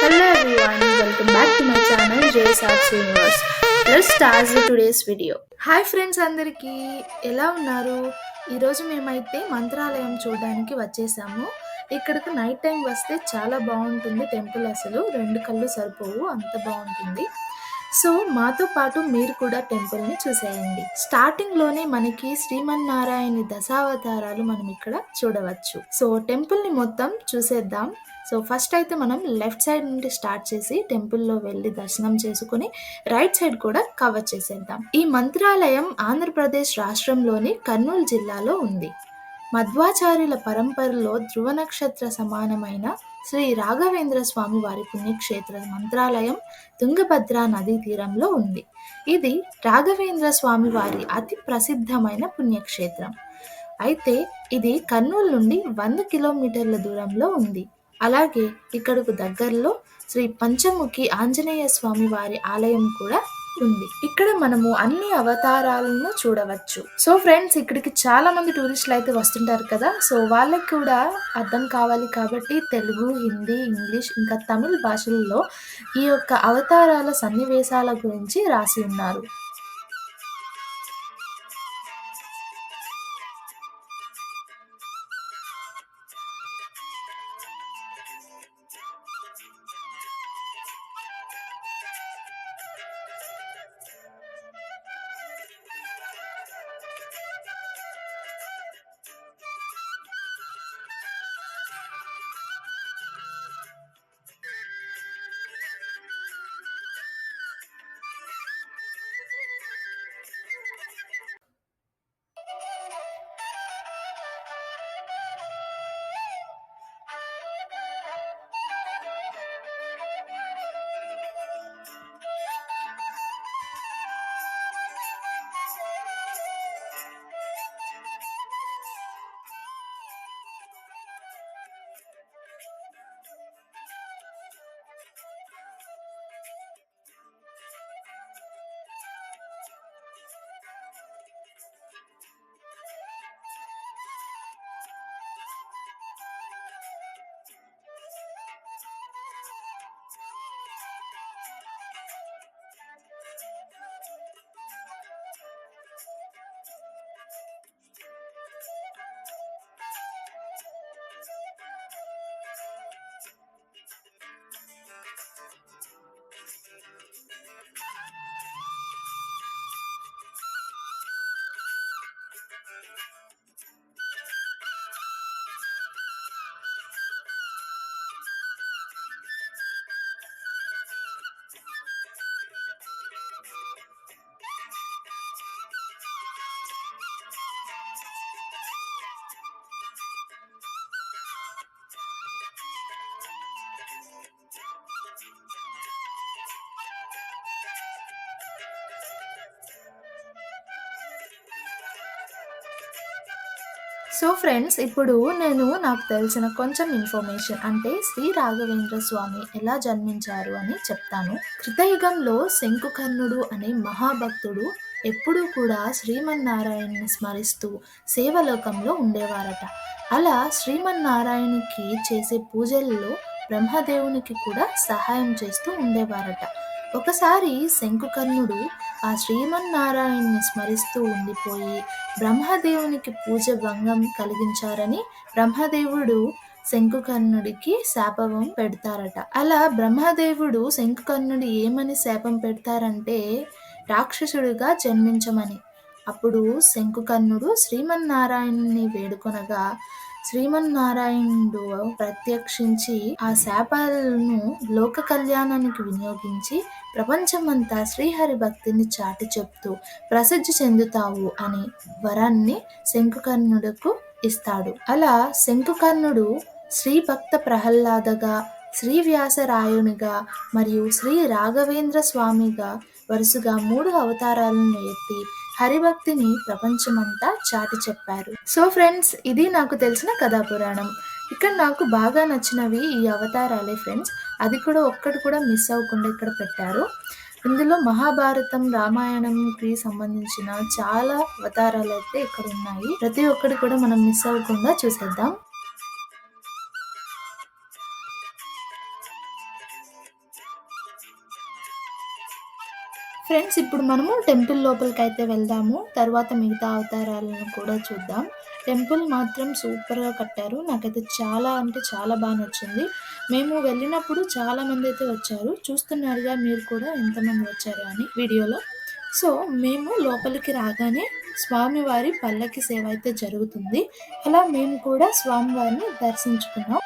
Hello everyone, welcome back to my channel JSR's Universe. Let's start with today's video. Hi friends, అందరికీ ఎలా ఉన్నారు? ఈరోజు మేమైతే మంత్రాలయం చూడడానికి వచ్చేసాము. ఇక్కడికి నైట్ టైం వస్తే చాలా బాగుంటుంది టెంపుల్. అసలు రెండు కళ్ళు సరిపోవు, అంత బాగుంటుంది. సో మాతో పాటు మీరు కూడా టెంపుల్ని చూసేయండి. స్టార్టింగ్ లోనే మనకి శ్రీమన్నారాయణ దశావతారాలు మనం ఇక్కడ చూడవచ్చు. సో టెంపుల్ని మొత్తం చూసేద్దాం. సో ఫస్ట్ అయితే మనం లెఫ్ట్ సైడ్ నుండి స్టార్ట్ చేసి టెంపుల్లో వెళ్ళి దర్శనం చేసుకుని రైట్ సైడ్ కూడా కవర్ చేసేద్దాం. ఈ మంత్రాలయం ఆంధ్రప్రదేశ్ రాష్ట్రంలోని కర్నూలు జిల్లాలో ఉంది. మధ్వాచార్యుల పరంపరలో ధ్రువ నక్షత్ర సమానమైన శ్రీ రాఘవేంద్ర స్వామి వారి పుణ్యక్షేత్ర మంత్రాలయం తుంగభద్ర నదీ తీరంలో ఉంది. ఇది రాఘవేంద్ర స్వామి వారి అతి ప్రసిద్ధమైన పుణ్యక్షేత్రం. అయితే ఇది కర్నూలు నుండి 100 కిలోమీటర్ల దూరంలో ఉంది. అలాగే ఇక్కడకు దగ్గరలో శ్రీ పంచముఖి ఆంజనేయ స్వామి వారి ఆలయం కూడా ఉంది. ఇక్కడ మనము అన్ని అవతారాలను చూడవచ్చు. సో ఫ్రెండ్స్, ఇక్కడికి చాలా మంది టూరిస్టులు అయితే వస్తుంటారు కదా. సో వాళ్ళకి కూడా అర్థం కావాలి కాబట్టి తెలుగు, హిందీ, ఇంగ్లీష్ ఇంకా తమిళ్ భాషల్లో ఈ యొక్క అవతారాల సన్నివేశాల గురించి రాసి ఉన్నారు. సో ఫ్రెండ్స్, ఇప్పుడు నేను నాకు తెలిసిన కొంచెం ఇన్ఫర్మేషన్, అంటే శ్రీ రాఘవేంద్ర స్వామి ఎలా జన్మించారు అని చెప్తాను. కృతయుగంలో శంకుకర్ణుడు అనే మహాభక్తుడు ఎప్పుడూ కూడా శ్రీమన్నారాయణని స్మరిస్తూ సేవలోకంలో ఉండేవారట. అలా శ్రీమన్నారాయణకి చేసే పూజల్లో బ్రహ్మదేవునికి కూడా సహాయం చేస్తూ ఉండేవారట. ఒకసారి శంకుకర్ణుడు ఆ శ్రీమన్నారాయణ్ణి స్మరిస్తూ ఉండిపోయి బ్రహ్మదేవునికి పూజ భంగం కలిగించారని బ్రహ్మదేవుడు శంకుకర్ణుడికి శాపం పెడతారట. అలా బ్రహ్మదేవుడు శంకుకర్ణుడు ఏమని శాపం పెడతారంటే రాక్షసుడిగా జన్మించమని. అప్పుడు శంకుకర్ణుడు శ్రీమన్నారాయణుని వేడుకొనగా శ్రీమన్నారాయణుడు ప్రత్యక్షించి ఆ శాపాలను లోక కళ్యాణానికి వినియోగించి ప్రపంచమంతా శ్రీహరి భక్తిని చాటి చెప్తూ ప్రసిద్ధి చెందుతావు అని వరాన్ని శంకుకర్ణుడుకు ఇస్తాడు. అలా శంకుకర్ణుడు శ్రీ భక్త ప్రహ్లాదగా, శ్రీ వ్యాసరాయునిగా మరియు శ్రీ రాఘవేంద్ర స్వామిగా వరుసగా 3 అవతారాలను ఎత్తి హరిభక్తిని ప్రపంచమంతా చాటి చెప్పారు. సో ఫ్రెండ్స్, ఇది నాకు తెలిసిన కథా పురాణం. ఇక్కడ నాకు బాగా నచ్చినవి ఈ అవతారాలే ఫ్రెండ్స్. అది కూడా ఒక్కటి కూడా మిస్ అవ్వకుండా ఇక్కడ పెట్టారు. ఇందులో మహాభారతం, రామాయణంకి సంబంధించిన చాలా అవతారాలు అయితే ఇక్కడ ఉన్నాయి. ప్రతి ఒక్కటి కూడా మనం మిస్ అవ్వకుండా చూసేద్దాం. ఫ్రెండ్స్ ఇప్పుడు మనము టెంపుల్ లోపలికైతే వెళ్దాము. తర్వాత మిగతా అవతారాలను కూడా చూద్దాం. టెంపుల్ మాత్రం సూపర్‌గా కట్టారు. నాకైతే చాలా అంటే చాలా బా నచ్చింది. మేము వెళ్ళినప్పుడు చాలామందైతే వచ్చారు. చూస్తున్నారుగా మీరు కూడా ఎంతమంది వచ్చారో అని వీడియోలో. సో, మేము లోపలికి రాగానే స్వామివారి పల్లకి సేవ అయితే జరుగుతుంది. అలా మేము కూడా స్వామివారిని దర్శించుకున్నాం.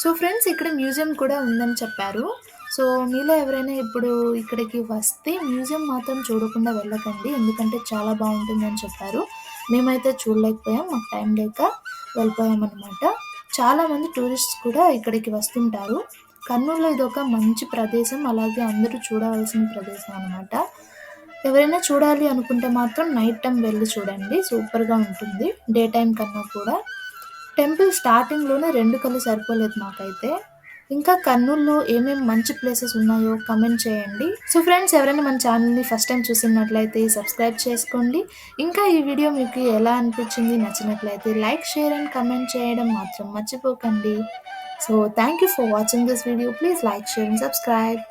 సో ఫ్రెండ్స్ ఇక్కడ మ్యూజియం కూడా ఉందని చెప్పారు. సో మీలో ఎవరైనా ఇప్పుడు ఇక్కడికి వస్తే మ్యూజియం మాత్రం చూడకుండా వెళ్ళకండి. ఎందుకంటే చాలా బావుంటుందని చెప్పారు. మేమైతే చూడలేకపోయాం. మాకు టైం లేక వెళ్ళిపోయామనమాట. చాలామంది టూరిస్ట్స్ కూడా ఇక్కడికి వస్తుంటారు. కర్నూలులో ఇదొక మంచి ప్రదేశం. అలాగే అందరూ చూడవలసిన ప్రదేశం అనమాట. ఎవరైనా చూడాలి అనుకుంటే మాత్రం నైట్ టైమ్ వెళ్లి చూడండి. సూపర్‌గా ఉంటుంది. డే టైమ్ కన్నా కూడా. టెంపుల్ స్టార్టింగ్‌లోనే 2 కళ్ళు సరిపోలేదు మాకైతే. ఇంకా కర్నూల్‌లో ఏమేం మంచి ప్లేసెస్ ఉన్నాయో కామెంట్ చేయండి. సో ఫ్రెండ్స్ ఎవరైనా మన ఛానల్‌ని ఫస్ట్ టైమ్ చూస్తున్నట్లయితే సబ్స్క్రైబ్ చేసుకోండి. ఇంకా ఈ వీడియో మీకు ఎలా అనిపించింది, నచ్చినట్లయితే లైక్, షేర్ అండ్ కామెంట్ చేయడం మాత్రం మర్చిపోకండి. So thank you for watching this video. Please like, share and subscribe.